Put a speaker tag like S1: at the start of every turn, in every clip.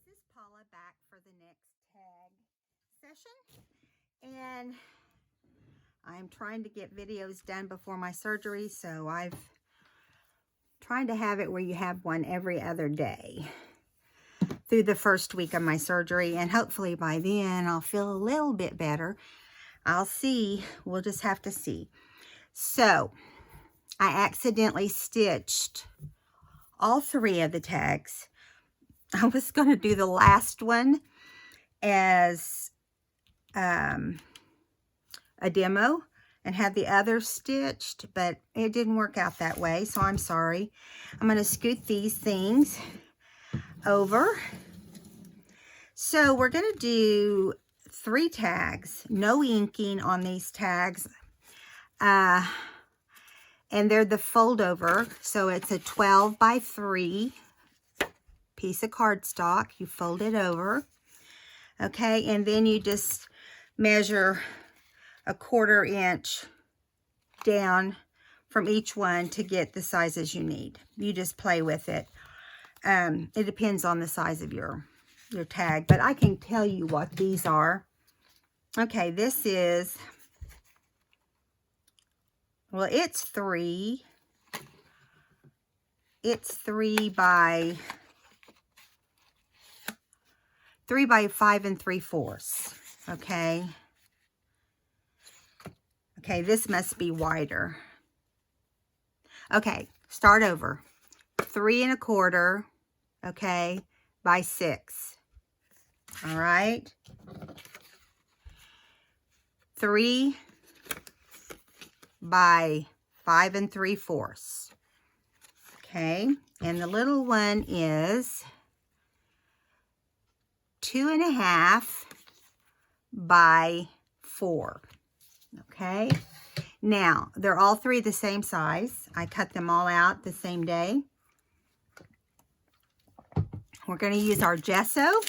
S1: This is Paula back for the next tag session, and I'm trying to get videos done before my surgery, so I've trying to have it where you have one every other day through the first week of my surgery, and hopefully by then I'll feel a little bit better. I'll see. We'll just have to see. So I accidentally stitched all three of the tags. I was going to do the last one as a demo and have the other stitched, but it didn't work out that way, so I'm sorry. I'm going to scoot these things over. So we're going to do 3 tags, no inking on these tags, and they're the fold over, so it's a 12 by 3 piece of cardstock. You fold it over, okay, and then you just measure a 1/4 inch down from each one to get the sizes you need. You just play with it. It depends on the size of your tag, but I can tell you what these are. Okay, this is, well, it's 3 by 5 3/4. Okay. Okay, this must be wider. Okay, start over. 3 1/4, okay, by 6. All right. 3 by 5 3/4. Okay, and the little one is 2 1/2 by 4. Okay, now they're all 3 the same size. I cut them all out the same day. We're going to use our gesso.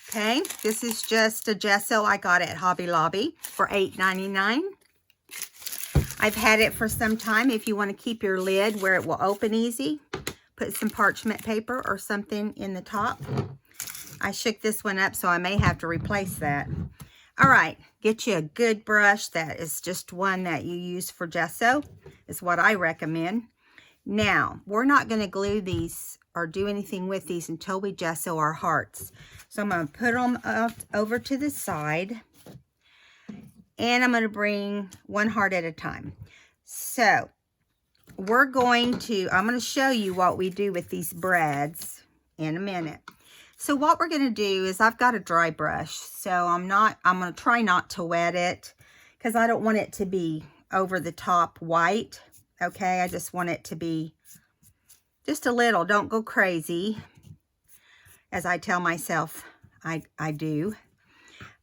S1: Okay, this is just a gesso I got at Hobby Lobby for $8.99. I've had it for some time. If you want to keep your lid where it will open easy, put some parchment paper or something in the top. I shook this one up, so I may have to replace that. All right, get you a good brush that is just one that you use for gesso, is what I recommend. Now, we're not going to glue these or do anything with these until we gesso our hearts. So I'm going to put them over to the side, and I'm going to bring one heart at a time. So I'm going to show you what we do with these brads in a minute. So what we're going to do is, I've got a dry brush, so I'm going to try not to wet it because I don't want it to be over the top white. Okay, I just want it to be just a little. Don't go crazy, as I tell myself I do.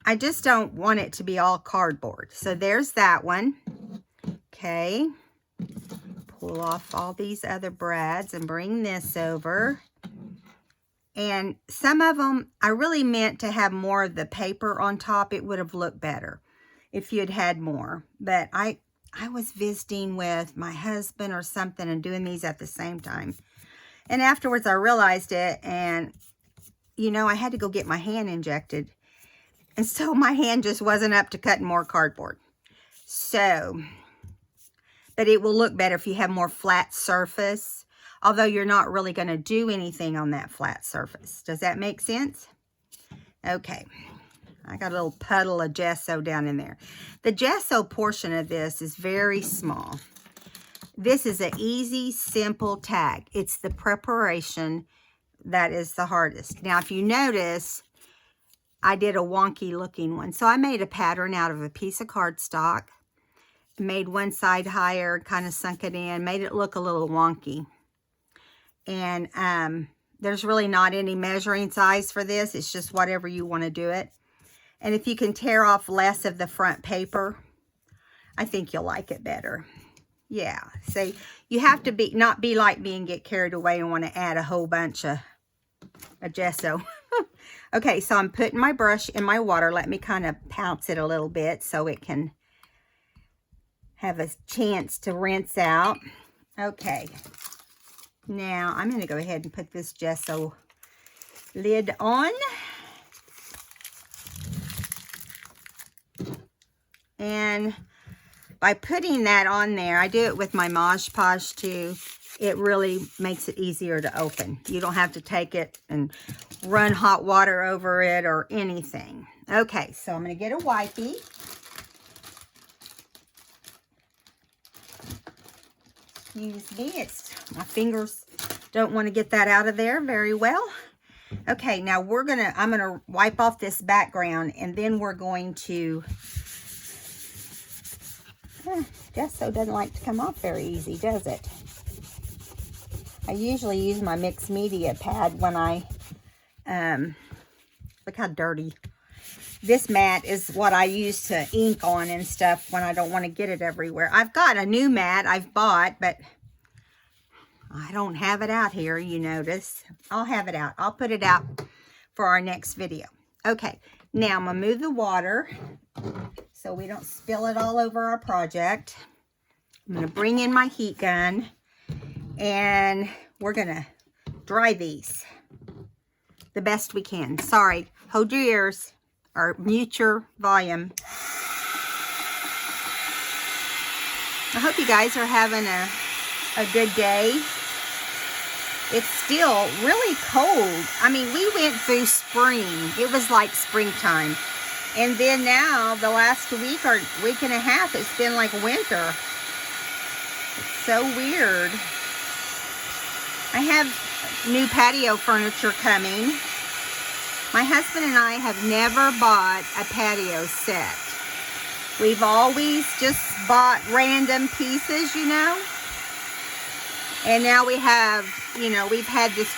S1: I just don't want it to be all cardboard. So there's that one. Okay, pull off all these other brads and bring this over. And some of them, I really meant to have more of the paper on top. It would have looked better if you had had more. But I was visiting with my husband or something and doing these at the same time. And afterwards I realized it, and, you know, I had to go get my hand injected. And so my hand just wasn't up to cutting more cardboard. So, but it will look better if you have more flat surface. Although you're not really going to do anything on that flat surface. Does that make sense? Okay. I got a little puddle of gesso down in there. The gesso portion of this is very small. This is an easy, simple tag. It's the preparation that is the hardest. Now, if you notice, I did a wonky looking one. So I made a pattern out of a piece of cardstock. Made one side higher, kind of sunk it in. Made it look a little wonky. And there's really not any measuring size for this. It's just whatever you want to do it. And if you can tear off less of the front paper, I think you'll like it better. Yeah, see, you have to not be like me and get carried away and want to add a whole bunch of gesso. Okay, so I'm putting my brush in my water. Let me kind of pounce it a little bit so it can have a chance to rinse out. Okay. Now, I'm going to go ahead and put this gesso lid on. And by putting that on there, I do it with my Mod Podge too. It really makes it easier to open. You don't have to take it and run hot water over it or anything. Okay, so I'm going to get a wipey. Excuse me, my fingers don't want to get that out of there very well. Okay, now I'm gonna wipe off this background, and then we're going to, gesso doesn't like to come off very easy, does it? I usually use my mixed media pad when I, look how dirty. This mat is what I use to ink on and stuff when I don't want to get it everywhere. I've got a new mat I've bought, but I don't have it out here, you notice. I'll have it out. I'll put it out for our next video. Okay, now I'm going to move the water so we don't spill it all over our project. I'm going to bring in my heat gun, and we're going to dry these the best we can. Sorry, hold your ears or mute your volume. I hope you guys are having a good day. It's still really cold. I mean, we went through spring. It was like springtime. And then now, the last week or week and a half, it's been like winter. It's so weird. I have new patio furniture coming. My husband and I have never bought a patio set. We've always just bought random pieces, you know. And now we have, you know, we've had this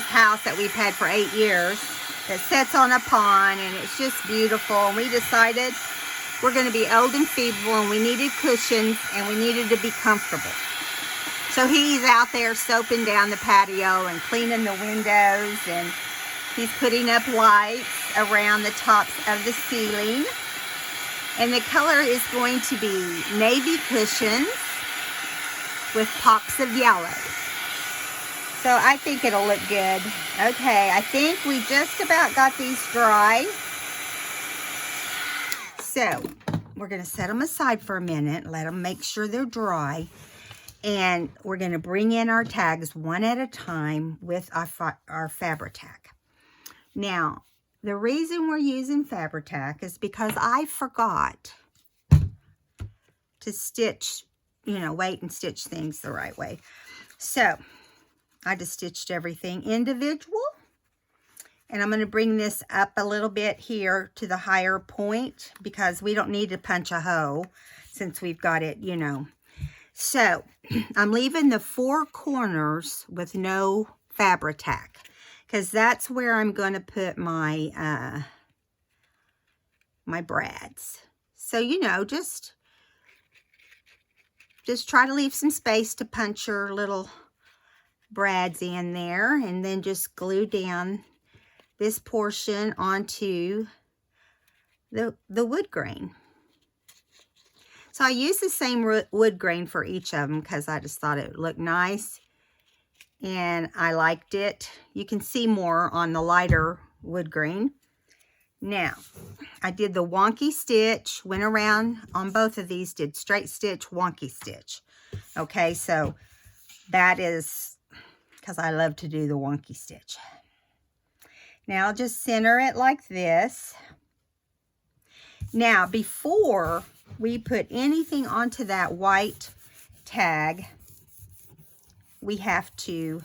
S1: house that we've had for 8 years that sits on a pond, and it's just beautiful. And we decided we're going to be old and feeble, and we needed cushions, and we needed to be comfortable. So he's out there soaping down the patio and cleaning the windows, and he's putting up lights around the tops of the ceiling. And the color is going to be navy cushions with pops of yellow. So I think it'll look good. Okay, I think we just about got these dry. So we're going to set them aside for a minute, let them make sure they're dry. And we're going to bring in our tags one at a time with our Fabri-Tac. Now, the reason we're using Fabri-Tac is because I forgot to stitch, you know, wait and stitch things the right way. So I just stitched everything individual, and I'm going to bring this up a little bit here to the higher point because we don't need to punch a hole since we've got it, you know. So I'm leaving the 4 corners with no Fabri-Tac because that's where I'm going to put my my brads. So, you know, just try to leave some space to punch your little brads in there, and then just glue down this portion onto the wood grain. So I use the same wood grain for each of them because I just thought it looked nice and I liked it. You can see more on the lighter wood grain. Now, I did the wonky stitch, went around on both of these, did straight stitch, wonky stitch. Okay, so that is because I love to do the wonky stitch. Now, I'll just center it like this. Now, before we put anything onto that white tag, we have to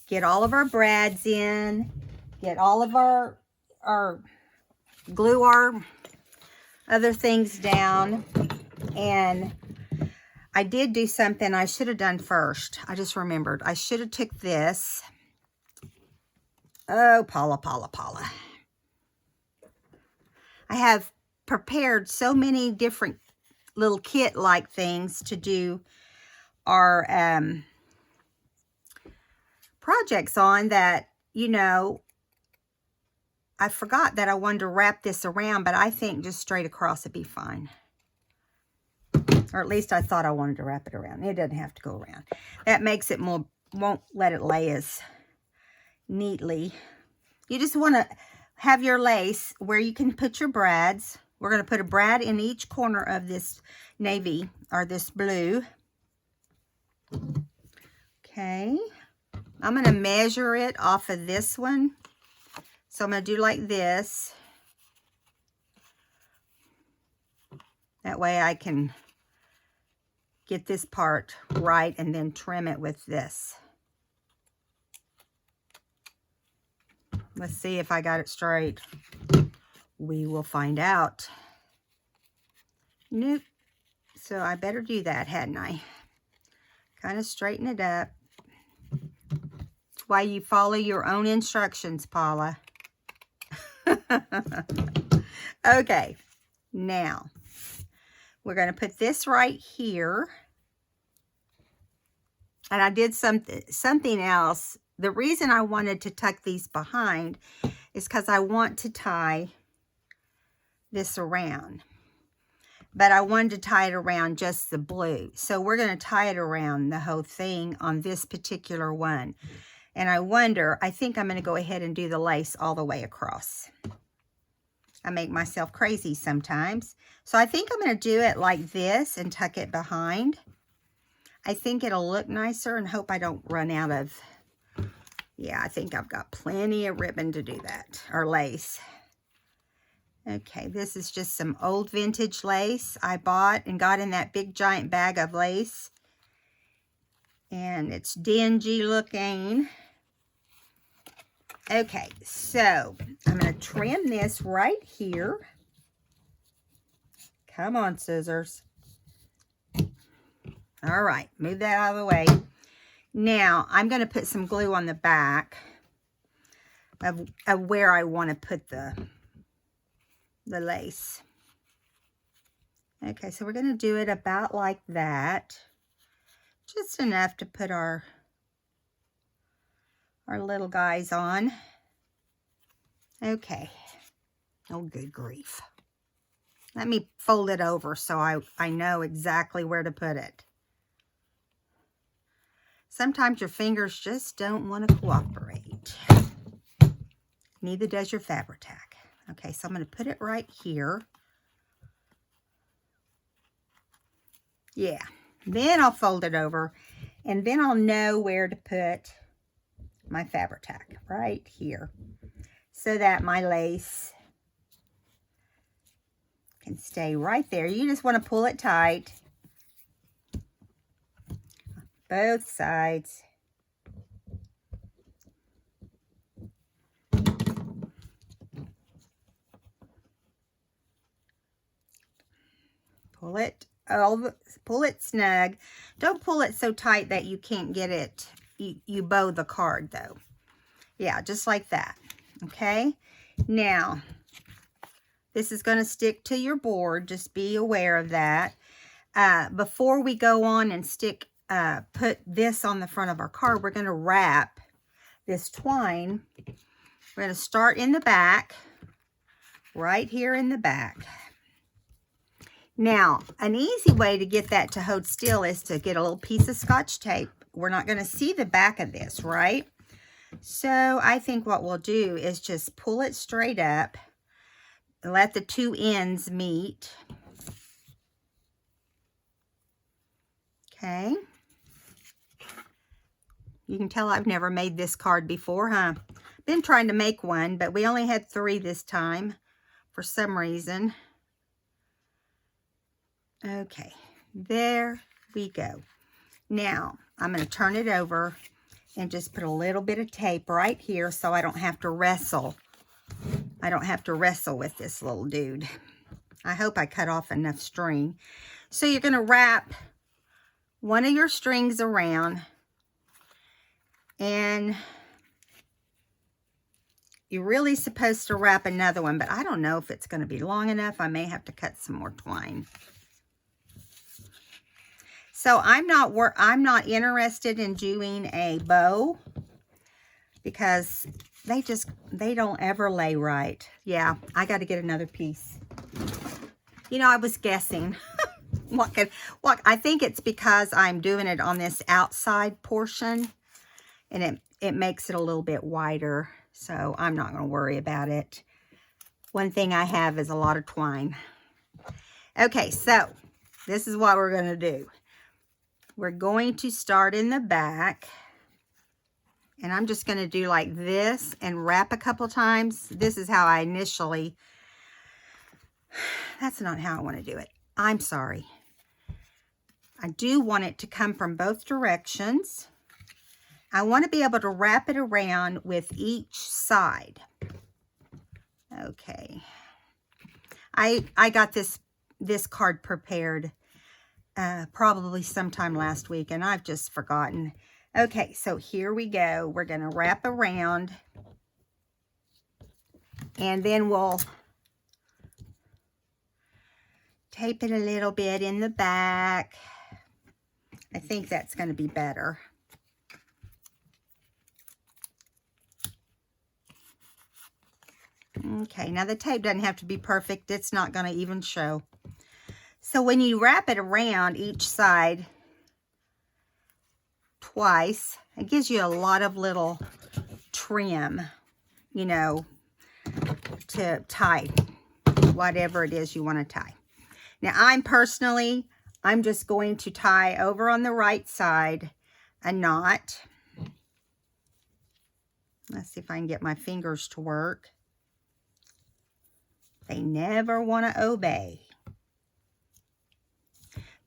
S1: get all of our brads in, get all of our glue our other things down. And I did do something I should have done first. I just remembered. I should have took this. Oh, Paula. I have prepared so many different little kit-like things to do our projects on that, you know, I forgot that I wanted to wrap this around, but I think just straight across would be fine. Or at least I thought I wanted to wrap it around. It doesn't have to go around. That makes it more, won't let it lay as neatly. You just want to have your lace where you can put your brads. We're going to put a brad in each corner of this navy or this blue. Okay. I'm going to measure it off of this one. So I'm going to do like this. That way I can get this part right and then trim it with this. Let's see if I got it straight. We will find out. Nope. So I better do that, hadn't I? Kind of straighten it up. That's why you follow your own instructions, Paula. Okay. Now, we're going to put this right here. And I did something else. The reason I wanted to tuck these behind is because I want to tie this around. But I wanted to tie it around just the blue. So we're going to tie it around the whole thing on this particular one. And I think I'm going to go ahead and do the lace all the way across. I make myself crazy sometimes. So I think I'm going to do it like this and tuck it behind. I think it'll look nicer and hope I don't run out of... Yeah, I think I've got plenty of ribbon to do that, or lace. Okay, this is just some old vintage lace I bought and got in that big giant bag of lace. And it's dingy looking. Okay, so I'm going to trim this right here. Come on, scissors. All right, move that out of the way. Now, I'm going to put some glue on the back of where I want to put the lace. Okay, so we're going to do it about like that. Just enough to put our little guys on. Okay. Oh, good grief. Let me fold it over so I know exactly where to put it. Sometimes your fingers just don't want to cooperate. Neither does your Fabri-Tac. Okay, so I'm going to put it right here. Yeah. Then I'll fold it over, and then I'll know where to put my Fabri-Tac right here so that my lace can stay right there. You just want to pull it tight. Both sides. Pull it. Pull it snug. Don't pull it so tight that you can't get it. You bow the card though. Yeah, just like that. Okay. Now, this is going to stick to your board. Just be aware of that. Before we go on and put this on the front of our card, we're going to wrap this twine. We're going to start in the back, right here in the back. Now, an easy way to get that to hold still is to get a little piece of Scotch tape. We're not going to see the back of this, right? So I think what we'll do is just pull it straight up and let the two ends meet. Okay. You can tell I've never made this card before, huh? Been trying to make one, but we only had 3 this time for some reason. Okay, there we go. Now, I'm going to turn it over and just put a little bit of tape right here so I don't have to wrestle. I don't have to wrestle with this little dude. I hope I cut off enough string. So you're going to wrap one of your strings around, and you're really supposed to wrap another one, but I don't know if it's going to be long enough. I may have to cut some more twine. So I'm not interested in doing a bow because they don't ever lay right. Yeah, I got to get another piece. You know, I was guessing. I think it's because I'm doing it on this outside portion, and it makes it a little bit wider. So I'm not going to worry about it. One thing I have is a lot of twine. Okay, so this is what we're going to do. We're going to start in the back. And I'm just going to do like this and wrap a couple times. This is how I initially... That's not how I want to do it. I'm sorry. I do want it to come from both directions. I want to be able to wrap it around with each side. Okay. I got this card prepared probably sometime last week, and I've just forgotten. Okay, so here we go. We're going to wrap around, and then we'll tape it a little bit in the back. I think that's going to be better. Okay, now the tape doesn't have to be perfect. It's not going to even show. So when you wrap it around each side twice, it gives you a lot of little trim, you know, to tie whatever it is you want to tie. Now I'm just going to tie over on the right side a knot. Let's see if I can get my fingers to work. They never want to obey.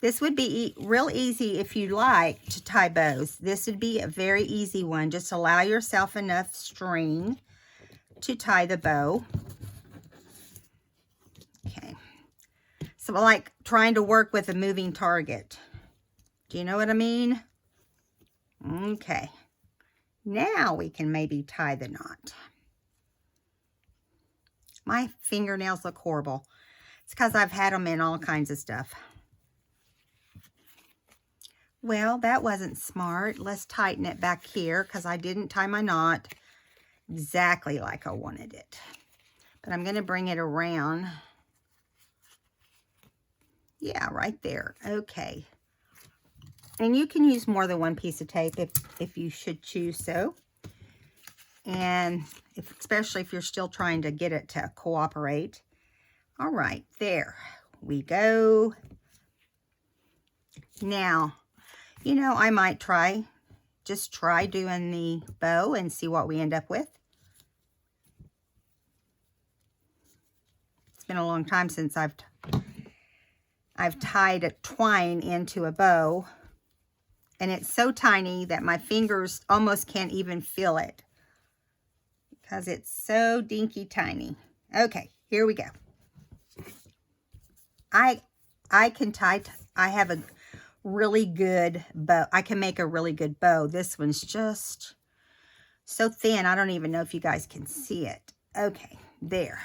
S1: This would be real easy if you like to tie bows. This would be a very easy one. Just allow yourself enough string to tie the bow. Okay. So like trying to work with a moving target. Do you know what I mean? Okay. Now we can maybe tie the knot. My fingernails look horrible. It's because I've had them in all kinds of stuff. Well, that wasn't smart. Let's tighten it back here because I didn't tie my knot exactly like I wanted it. But I'm going to bring it around. Yeah, right there. Okay. And you can use more than one piece of tape if you should choose so. And especially if you're still trying to get it to cooperate. All right, there we go. Now, you know, I might just try doing the bow and see what we end up with. It's been a long time since I've tied a twine into a bow. And it's so tiny that my fingers almost can't even feel it. Because it's so dinky tiny. Okay, here we go. I can tie, I have a really good bow. I can make a really good bow. This one's just so thin. I don't even know if you guys can see it. Okay, there.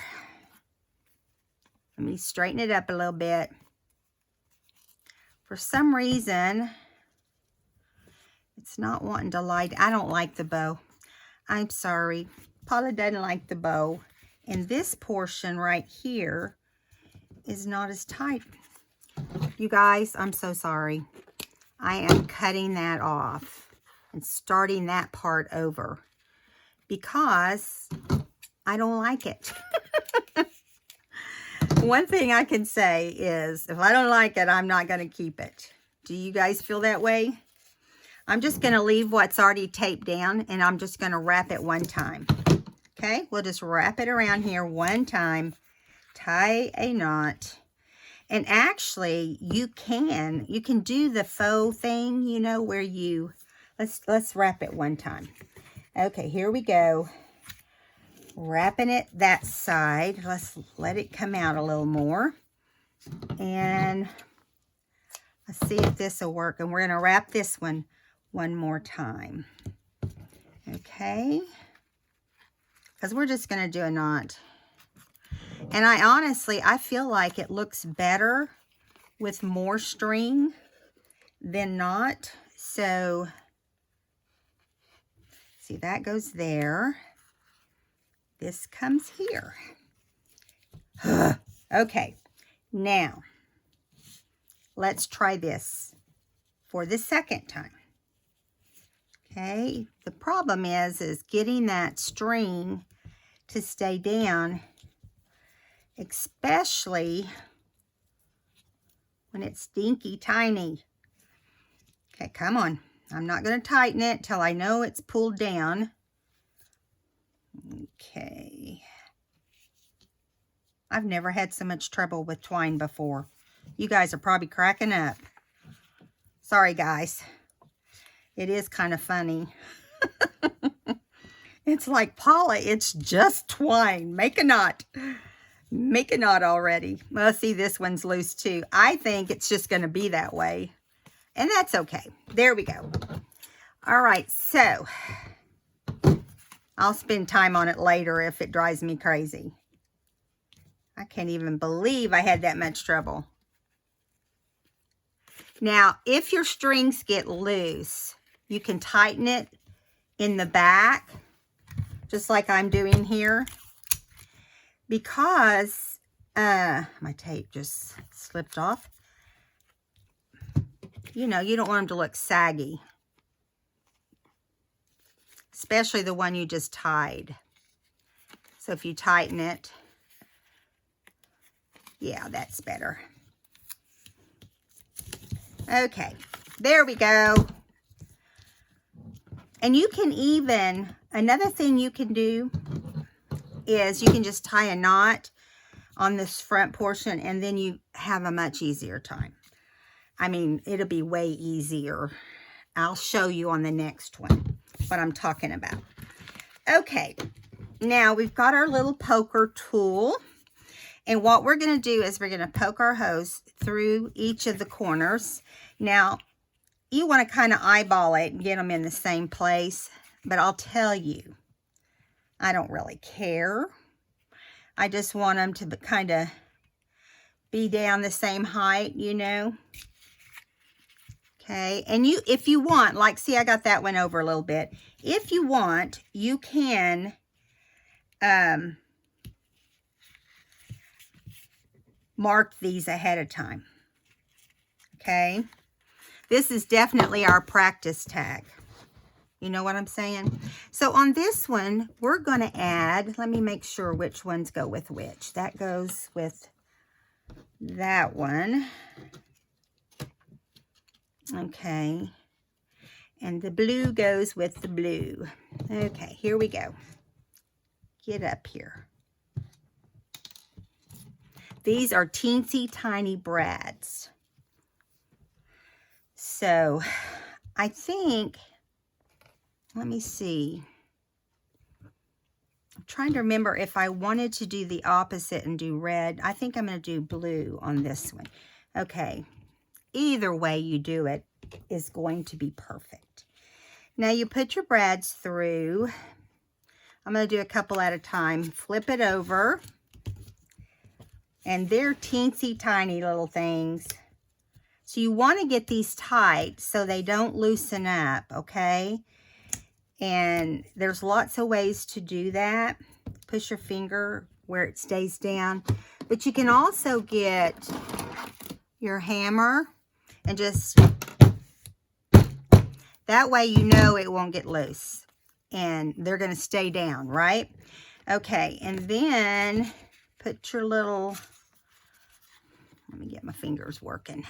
S1: Let me straighten it up a little bit. For some reason, it's not wanting to light. I don't like the bow. I'm sorry. Paula doesn't like the bow. And this portion right here is not as tight. You guys, I'm so sorry. I am cutting that off and starting that part over because I don't like it. One thing I can say is if I don't like it, I'm not going to keep it. Do you guys feel that way? I'm just going to leave what's already taped down and I'm just going to wrap it one time. Okay, we'll just wrap it around here one time, tie a knot. And actually, you can do the faux thing, you know, where you, let's wrap it one time. Okay, here we go. Wrapping it that side. Let's let it come out a little more. And let's see if this will work. And we're going to wrap this one more time. Okay. Because we're just going to do a knot. And I feel like it looks better with more string than not. So, see, that goes there. This comes here. Okay, now, let's try this for the second time. Okay, the problem is getting that string to stay down, especially when it's dinky tiny. Okay, come on. I'm not going to tighten it till I know it's pulled down. Okay. I've never had so much trouble with twine before. You guys are probably cracking up. Sorry, guys. It is kind of funny. It's like, Paula, it's just twine. Make a knot. Make a knot already. Well, see, this one's loose too. I think it's just going to be that way. And that's okay. There we go. All right, so I'll spend time on it later if it drives me crazy. I can't even believe I had that much trouble. Now, if your strings get loose, you can tighten it in the back, just like I'm doing here, because my tape just slipped off. You know, you don't want them to look saggy, especially the one you just tied. So if you tighten it, yeah, that's better. Okay, there we go. And you can even, another thing you can do is you can just tie a knot on this front portion, and then you have a much easier time. I mean, it'll be way easier. I'll show you on the next one what I'm talking about. Okay, now we've got our little poker tool. And what we're going to do is we're going to poke our hose through each of the corners. Now, you want to kind of eyeball it and get them in the same place. But I'll tell you, I don't really care. I just want them to kind of be down the same height, you know. Okay, and you, if you want, like, see, I got that one over a little bit. If you want, you can mark these ahead of time. Okay, this is definitely our practice tag. You know what I'm saying? So on this one, we're going to add, let me make sure which ones go with which. That goes with that one. Okay, and the blue goes with the blue. Okay, here we go. Get up here. These are teensy tiny brads. So I think, let me see. I'm trying to remember if I wanted to do the opposite and do red. I think I'm going to do blue on this one. Okay. Either way you do it is going to be perfect. Now you put your brads through. I'm going to do a couple at a time. Flip it over. And they're teensy tiny little things. So you want to get these tight so they don't loosen up, okay? And there's lots of ways to do that. Push your finger where it stays down. But you can also get your hammer and just, that way you know it won't get loose. And they're going to stay down, right? Okay, and then put your little, let me get my fingers working.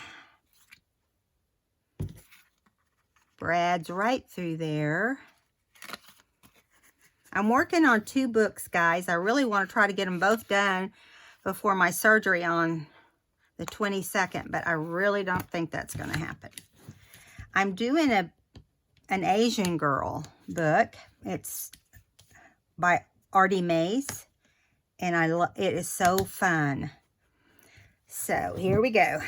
S1: Brads right through there. I'm working on 2 books, guys. I really want to try to get them both done before my surgery on the 22nd, but I really don't think that's going to happen. I'm doing an Asian girl book. It's by Artie Mays, and it is so fun. So here we go.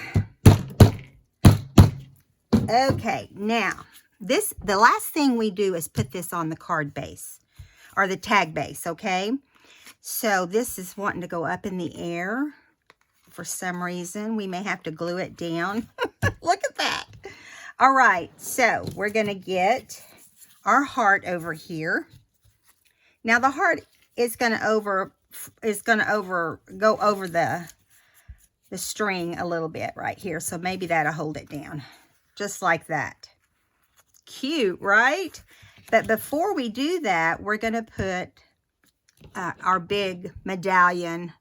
S1: Okay, now the last thing we do is put this on the card base or the tag base, okay? So this is wanting to go up in the air for some reason. We may have to glue it down. Look at that. All right, so we're going to get our heart over here. Now the heart is going to go over the string a little bit right here. So maybe that'll hold it down. Just like that. Cute, right? But before we do that, we're going to put our big medallion.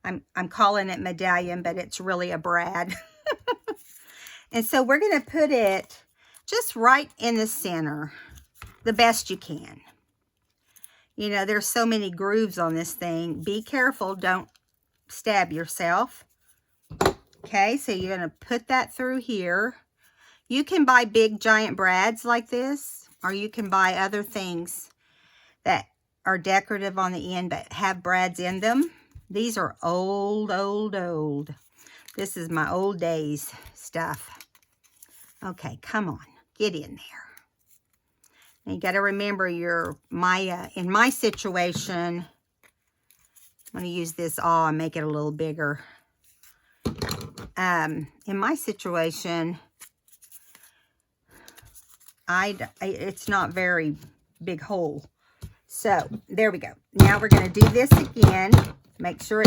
S1: I'm calling it medallion, but it's really a brad. And so we're going to put it just right in the center, the best you can. You know, there's so many grooves on this thing. Be careful, don't stab yourself. Okay, so you're going to put that through here. You can buy big giant brads like this, or you can buy other things that are decorative on the end but have brads in them. These are old, old, old. This is my old days stuff. Okay, come on, get in there. And you got to remember in my situation, I'm going to use this awl and make it a little bigger. In my situation, it's not very big hole. So there we go. Now we're going to do this again. Make sure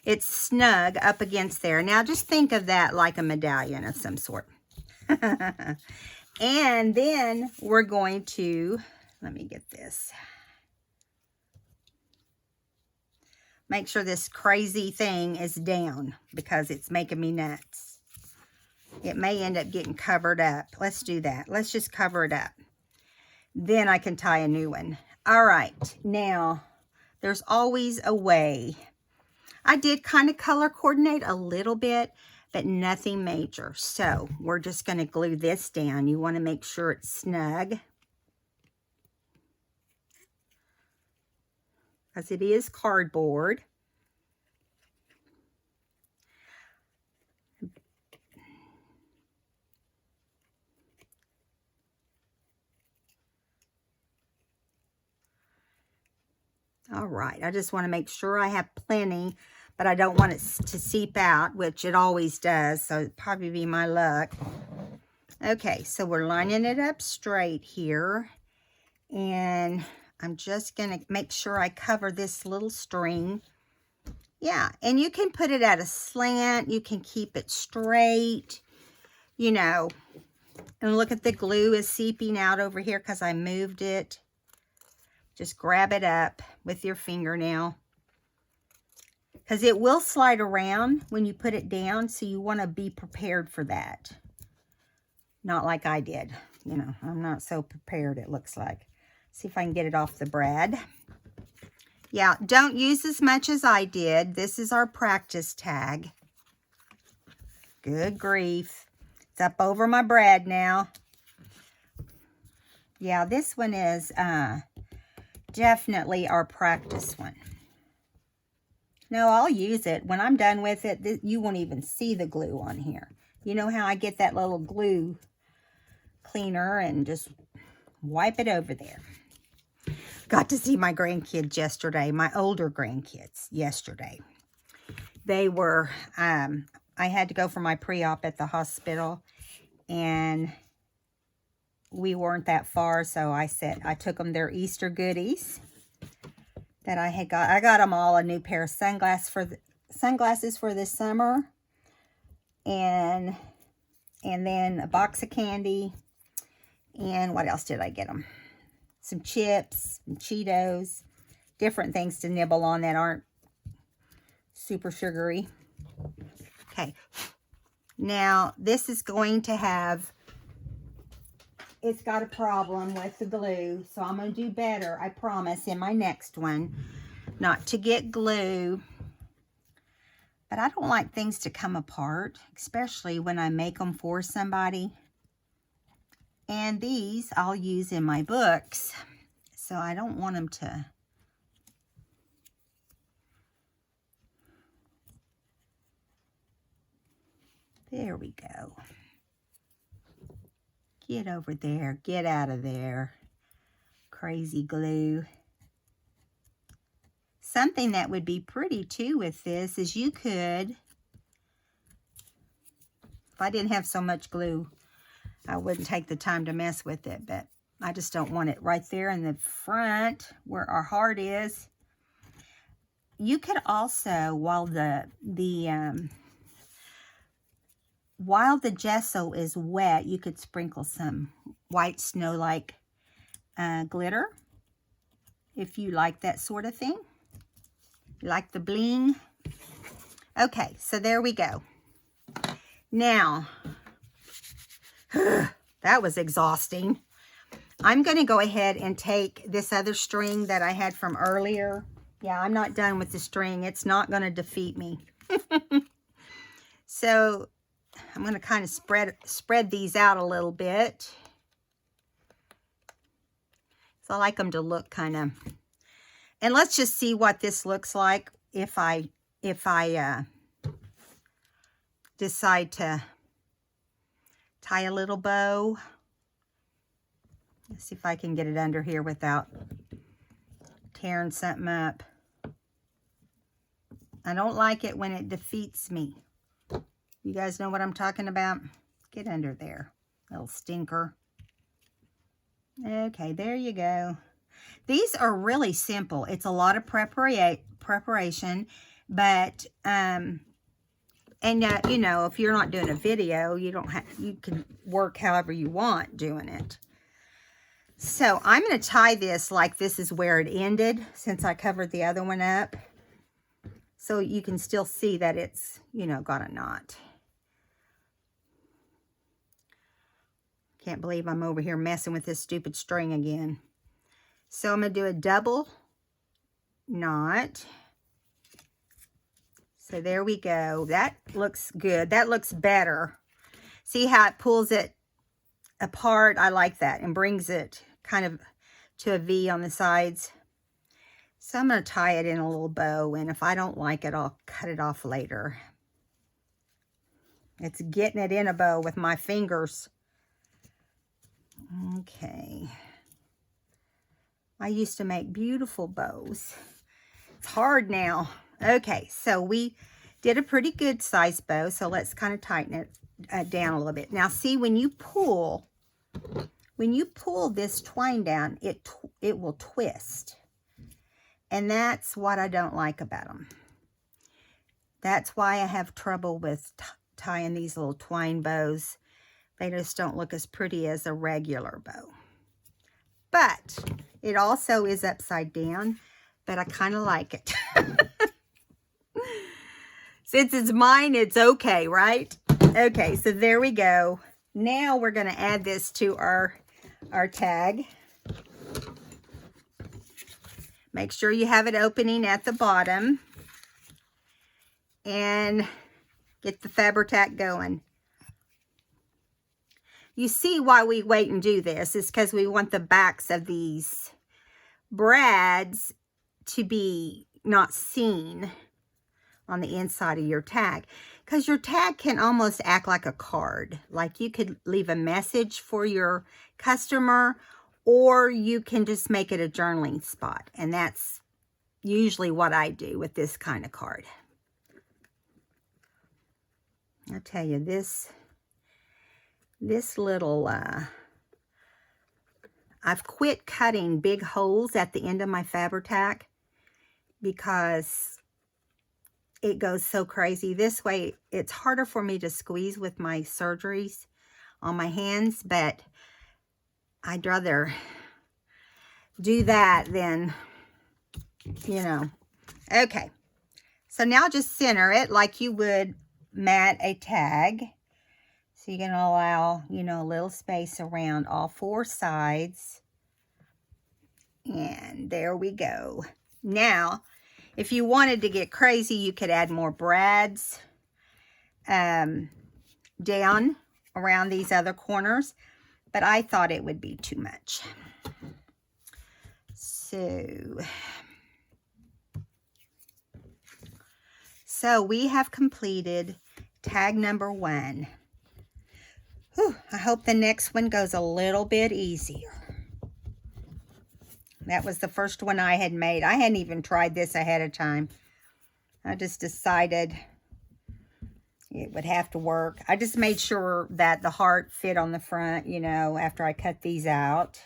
S1: it's snug up against there. Now just think of that like a medallion of some sort. And then we're going to, let me get this. Make sure this crazy thing is down because it's making me nuts. It may end up getting covered up. Let's do that. Let's just cover it up. Then I can tie a new one. All right. Now, there's always a way. I did kind of color coordinate a little bit, but nothing major. So we're just going to glue this down. You want to make sure it's snug, because it is cardboard. All right, I just want to make sure I have plenty, but I don't want it to seep out, which it always does, so it'd probably be my luck. Okay, so we're lining it up straight here, and I'm just going to make sure I cover this little string. Yeah, and you can put it at a slant, you can keep it straight, you know, and look at the glue is seeping out over here because I moved it. Just grab it up with your fingernail, because it will slide around when you put it down, so you want to be prepared for that. Not like I did. You know, I'm not so prepared, it looks like. See if I can get it off the brad. Yeah, don't use as much as I did. This is our practice tag. Good grief. It's up over my brad now. Yeah, this one is definitely our practice one. No, I'll use it. When I'm done with it, you won't even see the glue on here. You know how I get that little glue cleaner and just wipe it over there. Got to see my grandkids yesterday, my older grandkids yesterday. They were, I had to go for my pre-op at the hospital, and we weren't that far, so I took them their Easter goodies that I had got. I got them all a new pair of sunglasses for this summer, and then a box of candy, and what else did I get them? Some chips, and Cheetos, different things to nibble on that aren't super sugary. Okay, now this is going to have, it's got a problem with the glue, so I'm going to do better, I promise, in my next one, not to get glue. But I don't like things to come apart, especially when I make them for somebody. And these I'll use in my books, so I don't want them to. There we go. Get over there. Get out of there. Crazy glue. Something that would be pretty too with this is you could, if I didn't have so much glue, I wouldn't take the time to mess with it, but I just don't want it right there in the front where our heart is. You could also, while the gesso is wet, you could sprinkle some white snow like glitter, if you like that sort of thing. You like the bling. Okay, so there we go. Now, that was exhausting. I'm going to go ahead and take this other string that I had from earlier. Yeah, I'm not done with the string. It's not going to defeat me. So I'm going to kind of spread these out a little bit. So I like them to look kind of, and let's just see what this looks like if I decide to tie a little bow. Let's see if I can get it under here without tearing something up. I don't like it when it defeats me. You guys know what I'm talking about? Get under there, little stinker. Okay, there you go. These are really simple. It's a lot of preparation, but you know, if you're not doing a video, you can work however you want doing it. So I'm going to tie this like this is where it ended, since I covered the other one up. So you can still see that it's, you know, got a knot. Can't believe I'm over here messing with this stupid string again. So I'm going to do a double knot. So there we go. That looks good. That looks better. See how it pulls it apart? I like that, and brings it kind of to a V on the sides. So I'm going to tie it in a little bow, and if I don't like it, I'll cut it off later. It's getting it in a bow with my fingers. Okay. I used to make beautiful bows. It's hard now. Okay, so we did a pretty good size bow, so let's kind of tighten it down a little bit. Now see, when you pull this twine down, it will twist. And that's what I don't like about them. That's why I have trouble with tying these little twine bows. They just don't look as pretty as a regular bow. But it also is upside down, but I kind of like it. Since it's mine, it's okay, right? Okay, so there we go. Now we're going to add this to our tag. Make sure you have it opening at the bottom. And get the Fabri-Tac going. You see why we wait and do this is because we want the backs of these brads to be not seen on the inside of your tag. Because your tag can almost act like a card. Like you could leave a message for your customer, or you can just make it a journaling spot. And that's usually what I do with this kind of card. I'll tell you, this little, I've quit cutting big holes at the end of my Fabri-Tac because it goes so crazy. This way, it's harder for me to squeeze with my surgeries on my hands, but I'd rather do that than, you know. Okay, so now just center it like you would mat a tag. So you're going to allow, you know, a little space around all four sides. And there we go. Now, if you wanted to get crazy, you could add more brads down around these other corners. But I thought it would be too much. So we have completed tag number 1. Whew, I hope the next one goes a little bit easier. That was the first one I had made. I hadn't even tried this ahead of time. I just decided it would have to work. I just made sure that the heart fit on the front, you know, after I cut these out.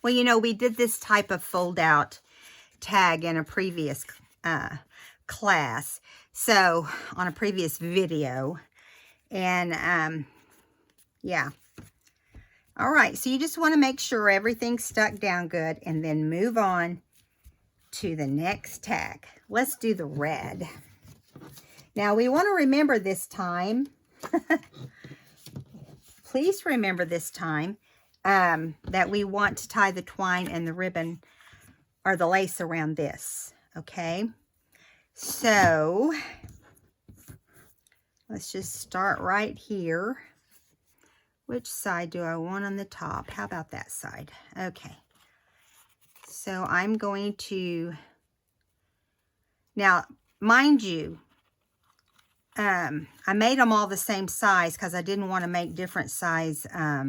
S1: Well, you know, we did this type of fold-out tag in a previous class. So, on a previous video. And, yeah, All right, so you just want to make sure everything's stuck down good and then move on to the next tag. Let's do the red. Now we want to remember this time, please remember this time that we want to tie the twine and the ribbon or the lace around this, okay? So let's just start right here. Which side do I want on the top? How about that side? Okay. So I'm going to, now, mind you, I made them all the same size because I didn't want to make different size. Let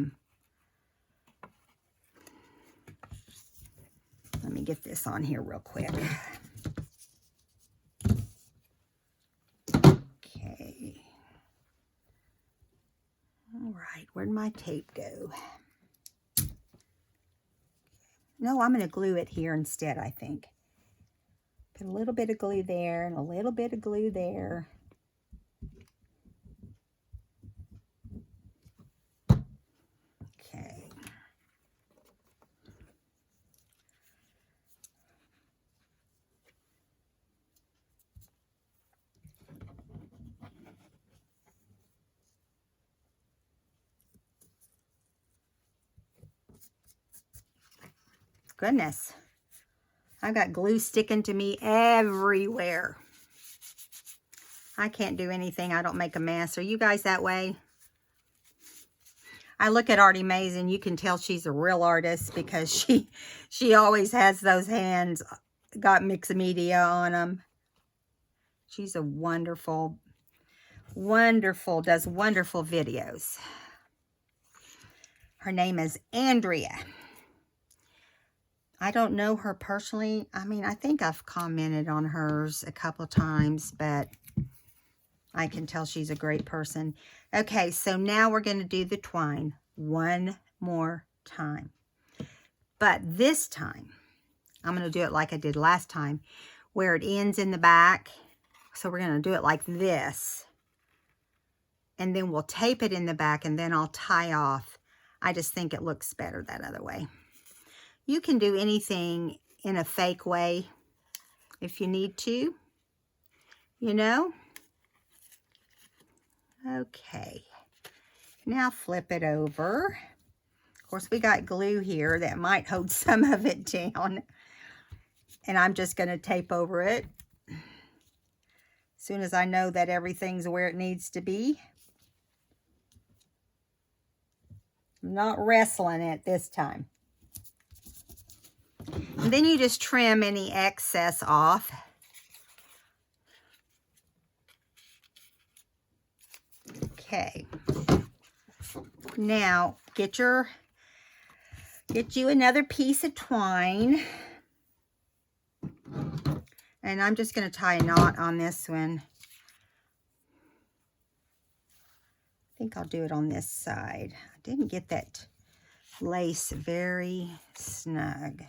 S1: me get this on here real quick. Okay. All right, where'd my tape go? No, I'm going to glue it here instead, I think. Put a little bit of glue there and a little bit of glue there. Okay. Goodness. I've got glue sticking to me everywhere. I can't do anything. I don't make a mess. Are you guys that way? I look at Artie Mays and you can tell she's a real artist because she always has those hands got mixed media on them. She's a wonderful, does wonderful videos. Her name is Andrea. I don't know her personally. I mean, I think I've commented on hers a couple of times, but I can tell she's a great person. Okay, so now we're going to do the twine one more time. But this time, I'm going to do it like I did last time, where it ends in the back. So we're going to do it like this. And then we'll tape it in the back, and then I'll tie off. I just think it looks better that other way. You can do anything in a fake way if you need to, you know. Okay, now flip it over. Of course, we got glue here that might hold some of it down. And I'm just going to tape over it as soon as I know that everything's where it needs to be. I'm not wrestling it this time. And then you just trim any excess off. Okay. Now, get you another piece of twine. And I'm just going to tie a knot on this one. I think I'll do it on this side. I didn't get that lace very snug.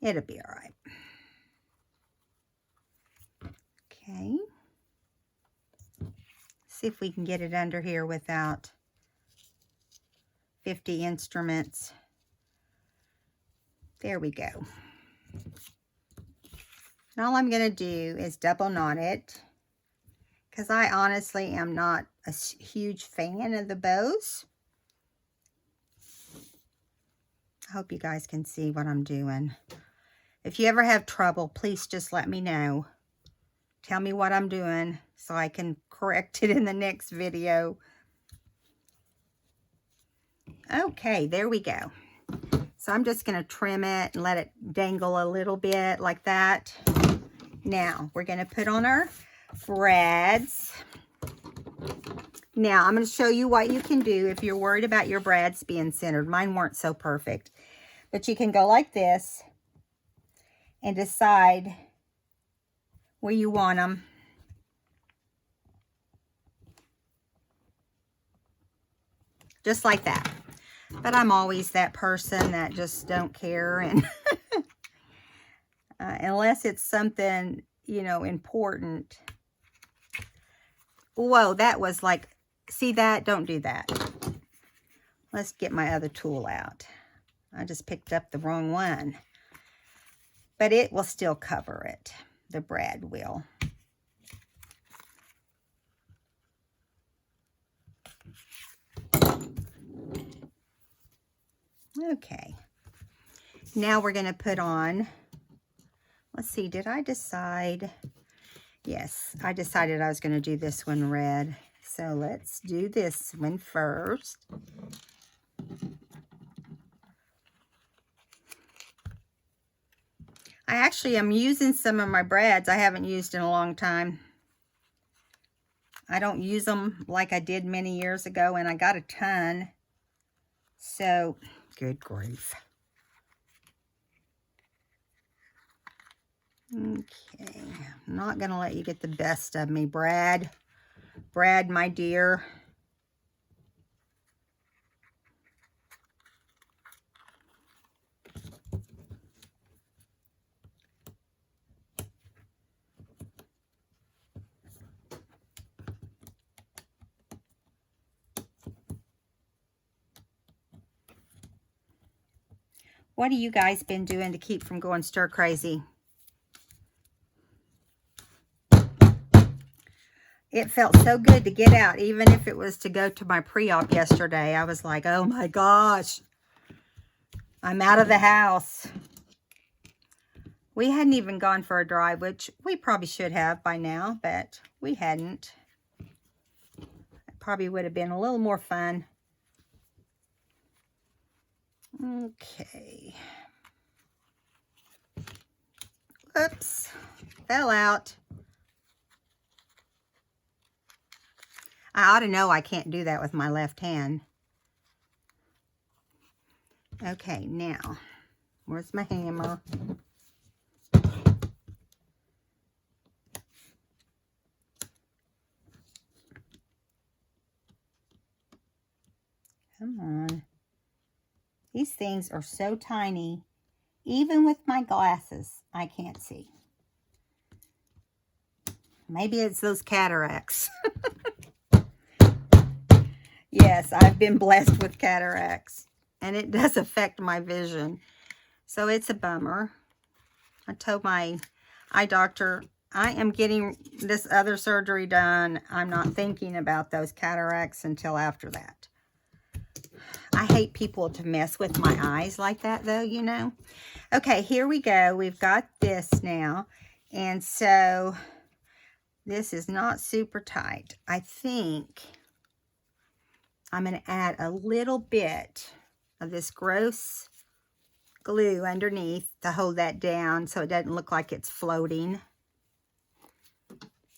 S1: It'll be all right. Okay. See if we can get it under here without 50 instruments. There we go. And all I'm going to do is double knot it, because I honestly am not a huge fan of the bows. I hope you guys can see what I'm doing. If you ever have trouble, please just let me know. Tell me what I'm doing so I can correct it in the next video. Okay, there we go. So I'm just going to trim it and let it dangle a little bit like that. Now, we're going to put on our brads. Now, I'm going to show you what you can do if you're worried about your brads being centered. Mine weren't so perfect. But you can go like this and decide where you want them. Just like that. But I'm always that person that just don't care. And unless it's something, you know, important. Whoa, that was like, see that? Don't do that. Let's get my other tool out. I just picked up the wrong one. But it will still cover it. The brad will. Okay. Now we're going to put on, let's see, did I decide? Yes, I decided I was going to do this one red. So let's do this one first. I actually am using some of my brads I haven't used in a long time. I don't use them like I did many years ago, and I got a ton. So, good grief. Okay, I'm not going to let you get the best of me, Brad. Brad, my dear. What have you guys been doing to keep from going stir crazy? It felt so good to get out, even if it was to go to my pre-op yesterday. I was like, oh my gosh, I'm out of the house. We hadn't even gone for a drive, which we probably should have by now, but we hadn't. It probably would have been a little more fun. Okay. Oops, fell out. I ought to know I can't do that with my left hand. Okay, now, where's my hammer? Come on. These things are so tiny. Even with my glasses, I can't see. Maybe it's those cataracts. Yes, I've been blessed with cataracts. And it does affect my vision. So it's a bummer. I told my eye doctor, I am getting this other surgery done. I'm not thinking about those cataracts until after that. I hate people to mess with my eyes like that, though, you know. Okay, here we go. We've got this now. And so this is not super tight. I think I'm going to add a little bit of this gross glue underneath to hold that down so it doesn't look like it's floating.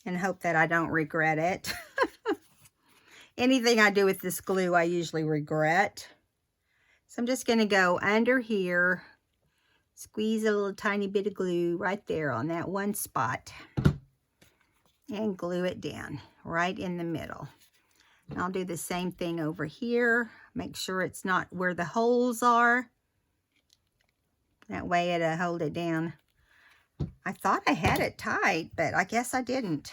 S1: And hope that I don't regret it. Anything I do with this glue, I usually regret. So I'm just going to go under here, squeeze a little tiny bit of glue right there on that one spot, and glue it down right in the middle. And I'll do the same thing over here. Make sure it's not where the holes are. That way it'll hold it down. I thought I had it tight, but I guess I didn't.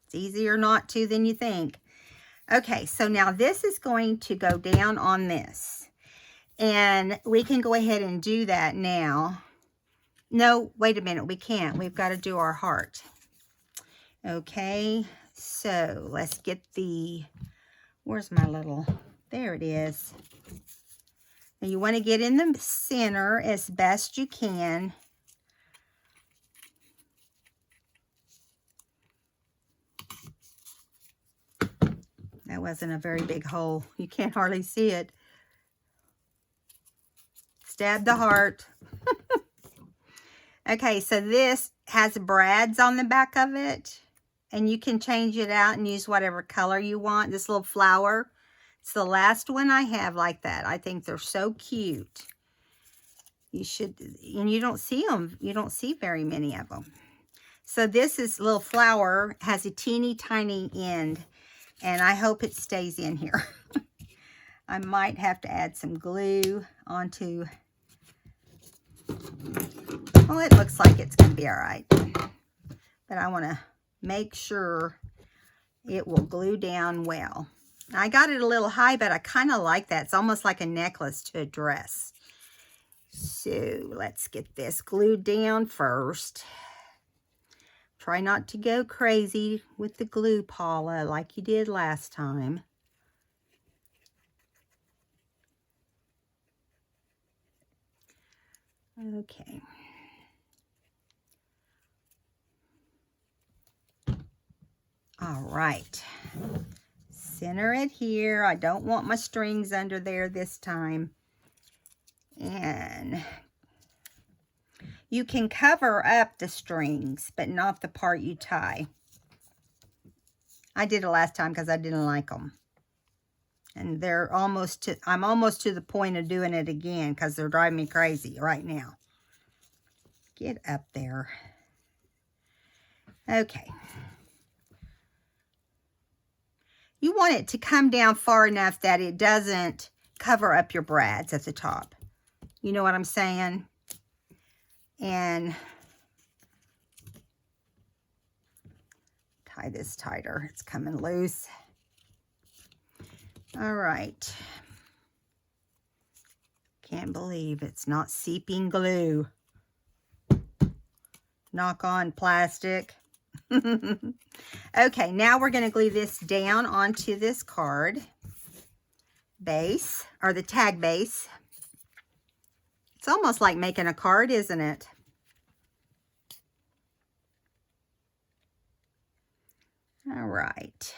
S1: It's easier not to than you think. Okay, so now this is going to go down on this. And we can go ahead and do that now. No, wait a minute, we can't. We've got to do our heart. Okay, so let's get the, where's my little, there it is. Now you want to get in the center as best you can. That wasn't a very big hole. You can't hardly see it. Stab the heart. Okay, so this has brads on the back of it. And you can change it out and use whatever color you want. This little flower. It's the last one I have like that. I think they're so cute. You should, and you don't see them. You don't see very many of them. So this is little flower, has a teeny tiny end. And I hope it stays in here. I might have to add some glue onto. Well, it looks like it's going to be all right. But I want to make sure it will glue down well. I got it a little high, but I kind of like that. It's almost like a necklace to a dress. So let's get this glued down first. Try not to go crazy with the glue, Paula, like you did last time. Okay. All right. Center it here. I don't want my strings under there this time. And you can cover up the strings, but not the part you tie. I did it last time because I didn't like them. And they're almost to, I'm almost to the point of doing it again because they're driving me crazy right now. Get up there. Okay. You want it to come down far enough that it doesn't cover up your brads at the top. You know what I'm saying? And tie this tighter. It's coming loose. All right. Can't believe it's not seeping glue. Knock on plastic. Okay, now we're going to glue this down onto this card base, or the tag base. It's almost like making a card, isn't it? All right.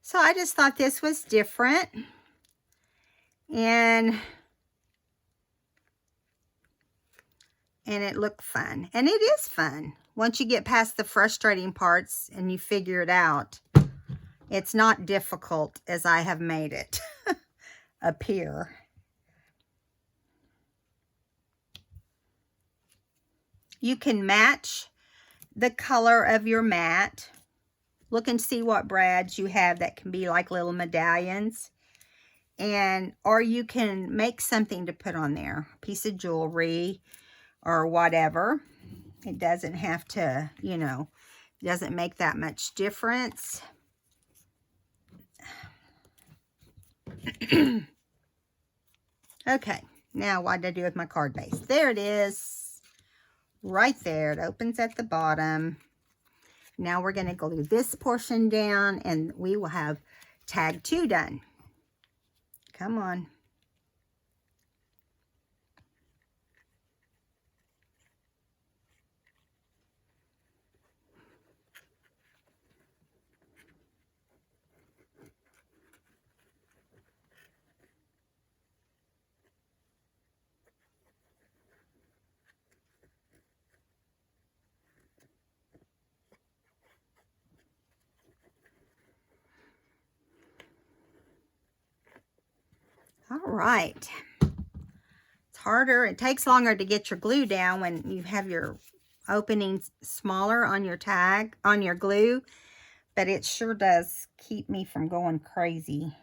S1: So I just thought this was different. And it looked fun. And it is fun. Once you get past the frustrating parts and you figure it out, it's not difficult as I have made it appear. You can match the color of your mat. Look and see what brads you have that can be like little medallions. Or you can make something to put on there. A piece of jewelry or whatever. It doesn't have to, you know, doesn't make that much difference. Okay, now what did I do with my card base? There it is. Right there. It opens at the bottom. Now we're going to glue this portion down and we will have tag 2 done. Come on. All right. It's harder. It takes longer to get your glue down when you have your openings smaller on your tag, on your glue. But it sure does keep me from going crazy.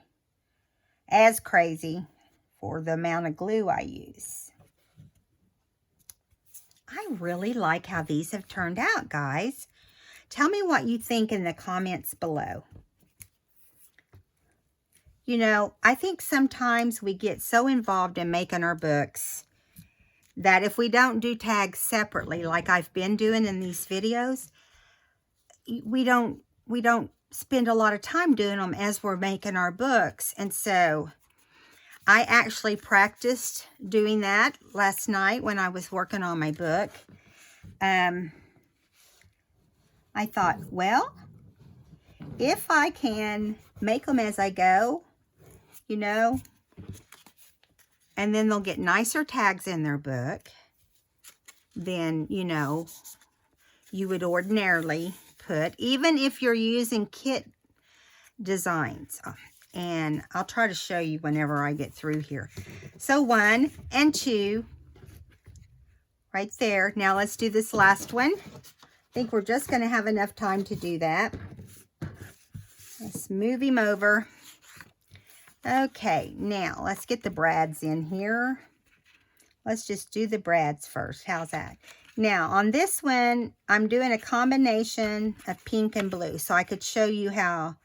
S1: As crazy for the amount of glue I use. I really like how these have turned out, guys. Tell me what you think in the comments below. You know, I think sometimes we get so involved in making our books that if we don't do tags separately, like I've been doing in these videos, we don't spend a lot of time doing them as we're making our books. And so I actually practiced doing that last night when I was working on my book. I thought, well, if I can make them as I go, you know, and then they'll get nicer tags in their book than, you know, you would ordinarily put, even if you're using kit designs. And I'll try to show you whenever I get through here. So 1 and 2 right there. Now let's do this last one. think we're just going to have enough time to do that. Let's move him over. Okay, now let's get the brads in here. Let's just do the brads first. How's that? Now, on this one, I'm doing a combination of pink and blue, so I could show you how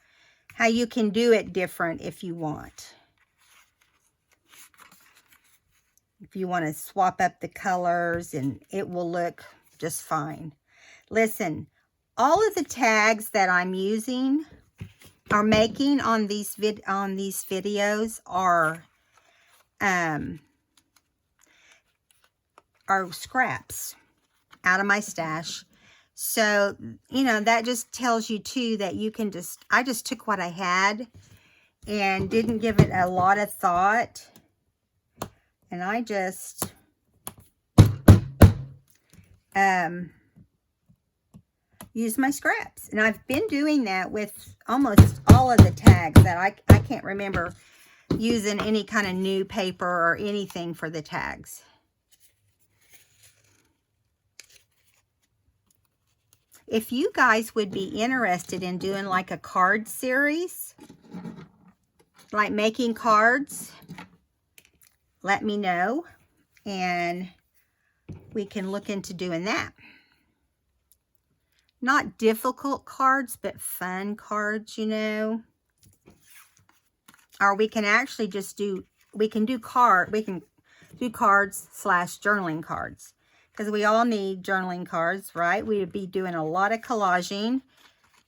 S1: you can do it different if you want. If you want to swap up the colors, and it will look just fine. Listen, all of the tags that I'm using or making on these videos are scraps out of my stash. So, you know, that just tells you too that you can I just took what I had and didn't give it a lot of thought. And I just use my scraps. And I've been doing that with almost all of the tags that I can't remember using any kind of new paper or anything for the tags. If you guys would be interested in doing like a card series, like making cards, let me know and we can look into doing that. Not difficult cards, but fun cards, you know. Or we can actually just do cards / journaling cards. Because we all need journaling cards, right? We would be doing a lot of collaging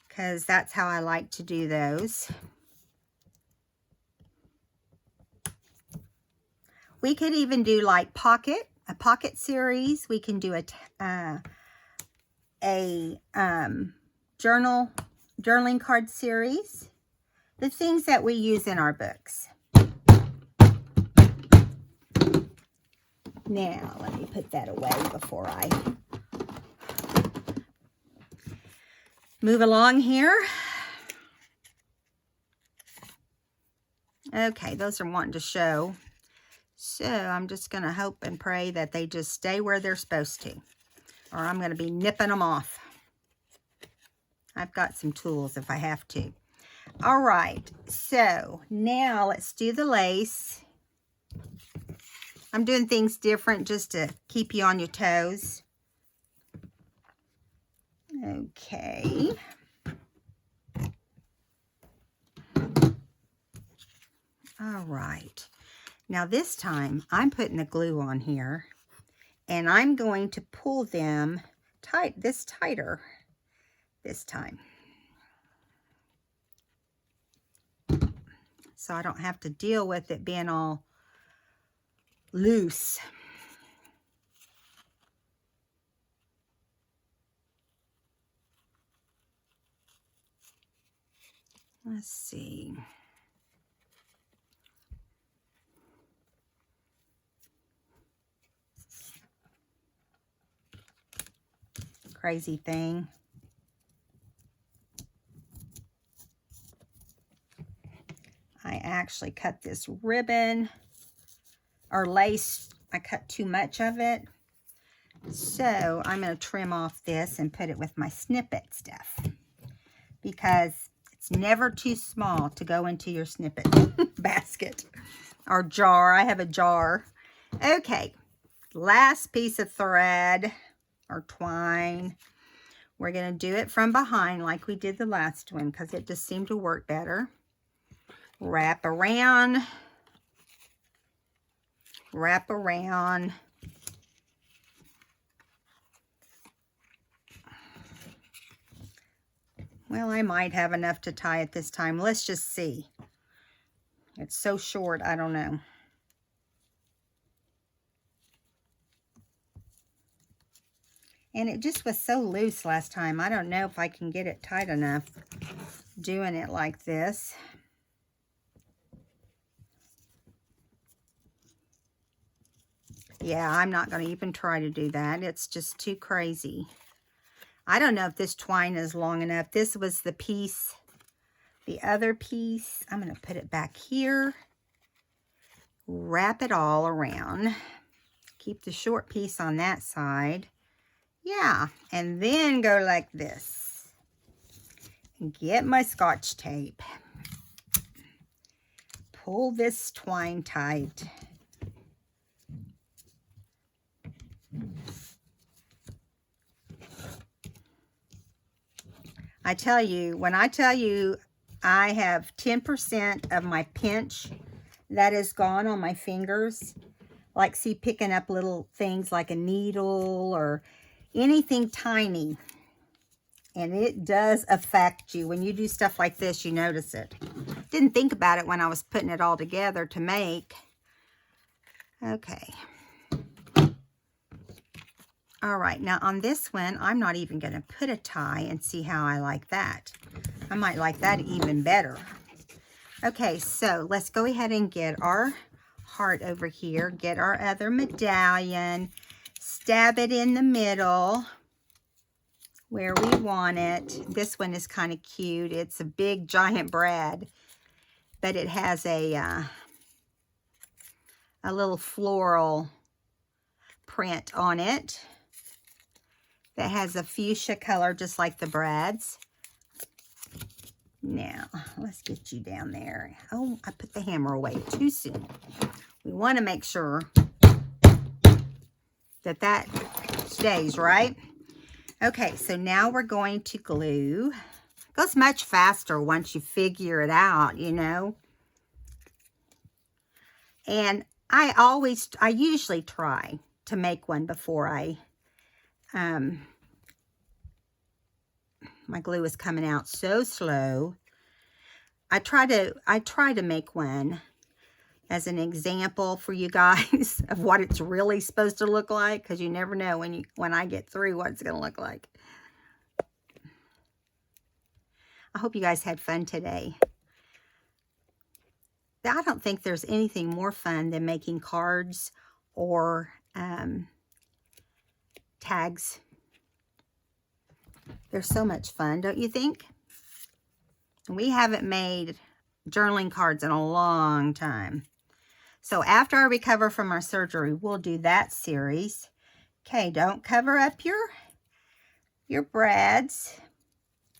S1: because that's how I like to do those. We could even do like a pocket series. We can do a journaling card series. The things that we use in our books. Now, let me put that away before I move along here. Okay, those are wanting to show. So, I'm just going to hope and pray that they just stay where they're supposed to. Or I'm going to be nipping them off. I've got some tools if I have to. All right, so now let's do the lace. I'm doing things different just to keep you on your toes. Okay. All right. Now this time I'm putting the glue on here and I'm going to pull them tighter this time. So I don't have to deal with it being all loose. Let's see. Crazy thing. I actually cut this ribbon or lace. I cut too much of it. So I'm going to trim off this and put it with my snippet stuff. Because it's never too small to go into your snippet basket or jar. I have a jar. Okay. Last piece of thread or twine. We're going to do it from behind like we did the last one because it just seemed to work better. Wrap around. Wrap around. Well, I might have enough to tie it this time. Let's just see. It's so short, I don't know. And it just was so loose last time. I don't know if I can get it tight enough doing it like this. Yeah, I'm not going to even try to do that. It's just too crazy. I don't know if this twine is long enough. This was the piece, the other piece. I'm going to put it back here. Wrap it all around. Keep the short piece on that side. Yeah, and then go like this. And get my Scotch tape. Pull this twine tight. I tell you, when I tell you I have 10% of my pinch that is gone on my fingers, like see picking up little things like a needle or anything tiny, and it does affect you. When you do stuff like this, you notice it. Didn't think about it when I was putting it all together to make. Okay. All right, now on this one, I'm not even going to put a tie and see how I like that. I might like that even better. Okay, so let's go ahead and get our heart over here, get our other medallion, stab it in the middle where we want it. This one is kind of cute. It's a big giant brad, but it has a little floral print on it that has a fuchsia color just like the brads. Now, let's get you down there. Oh, I put the hammer away too soon. We want to make sure that that stays, right? Okay, so now we're going to glue. It goes much faster once you figure it out, you know. And I usually try to make one before my glue is coming out so slow. I try to make one as an example for you guys of what it's really supposed to look like, because you never know when I get through what it's going to look like. I hope you guys had fun today. I don't think there's anything more fun than making cards or tags. They're so much fun, don't you think? We haven't made journaling cards in a long time. So after I recover from our surgery, we'll do that series. Okay, don't cover up your brads.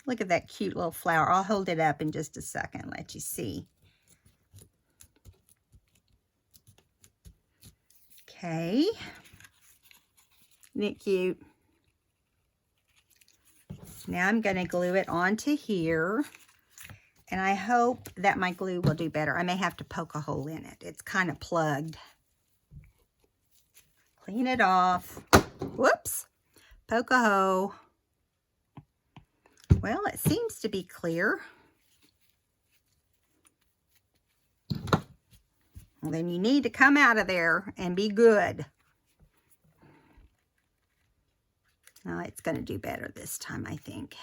S1: Look at that cute little flower. I'll hold it up in just a second, let you see. Okay. Isn't it cute? Now I'm going to glue it onto here. And I hope that my glue will do better. I may have to poke a hole in it. It's kind of plugged. Clean it off. Whoops. Poke a hole. Well, it seems to be clear. Well, then you need to come out of there and be good. Now it's going to do better this time, I think.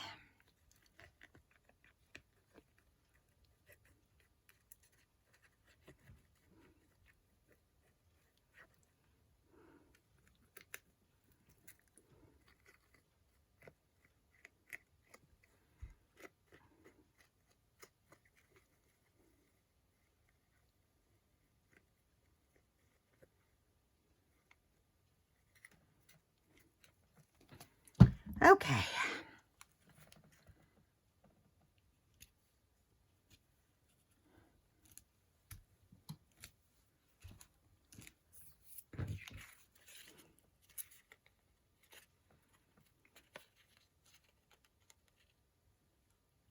S1: Okay.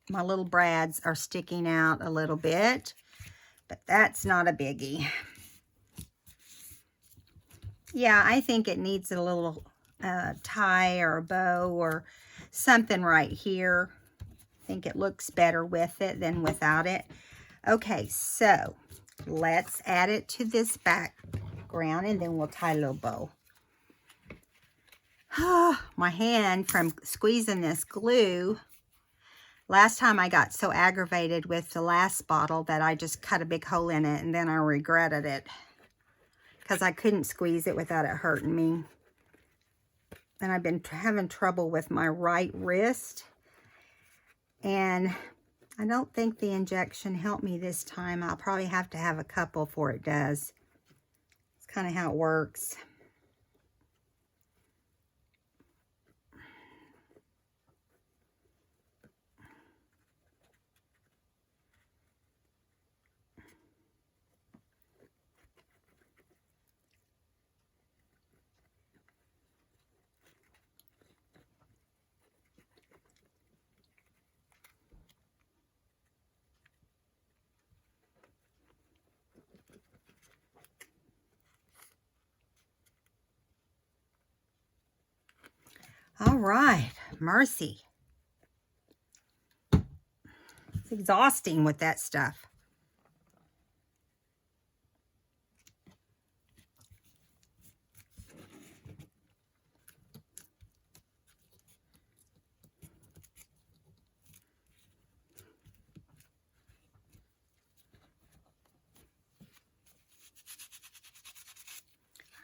S1: My little brads are sticking out a little bit, but that's not a biggie. Yeah, I think it needs a little tie or a bow or something right here. I think it looks better with it than without it. Okay, so let's add it to this background and then we'll tie a little bow. My hand from squeezing this glue. Last time I got so aggravated with the last bottle that I just cut a big hole in it and then I regretted it because I couldn't squeeze it without it hurting me. And I've been having trouble with my right wrist. And I don't think the injection helped me this time. I'll probably have to have a couple before it does. It's kind of how it works. All right, mercy. It's exhausting with that stuff.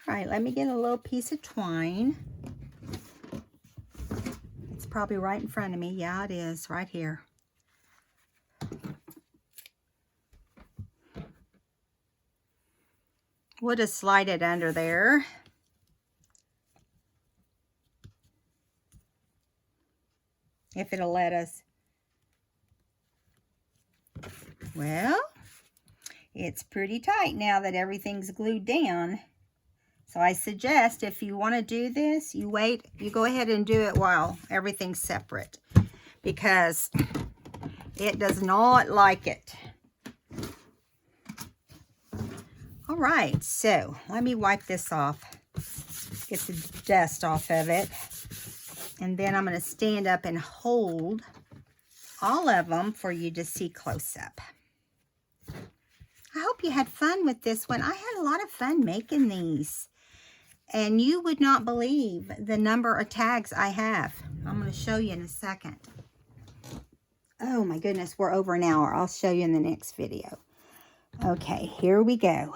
S1: All right, let me get a little piece of twine. It's probably right in front of me. Yeah, it is, right here. We'll just slide it under there. If it'll let us. Well, it's pretty tight now that everything's glued down. So I suggest if you want to do this, you wait, you go ahead and do it while everything's separate, because it does not like it. All right, so let me wipe this off, get the dust off of it, and then I'm going to stand up and hold all of them for you to see close up. I hope you had fun with this one. I had a lot of fun making these. And you would not believe the number of tags I have. I'm going to show you in a second. Oh my goodness, we're over an hour. I'll show you in the next video. Okay, here we go.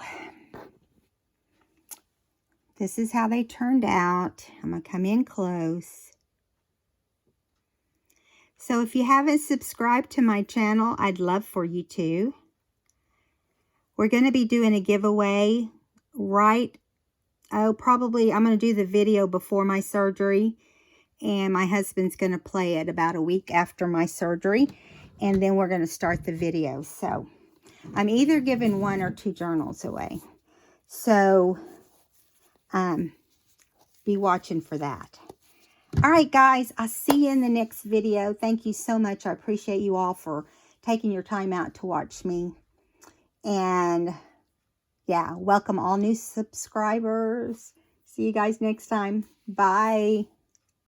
S1: This is how they turned out. I'm going to come in close. So if you haven't subscribed to my channel, I'd love for you to. We're going to be doing a giveaway probably I'm going to do the video before my surgery, and my husband's going to play it about a week after my surgery, and then we're going to start the video. So I'm either giving 1 or 2 journals away. So be watching for that. All right, guys, I'll see you in the next video. Thank you so much. I appreciate you all for taking your time out to watch me. And yeah, welcome all new subscribers. See you guys next time. Bye.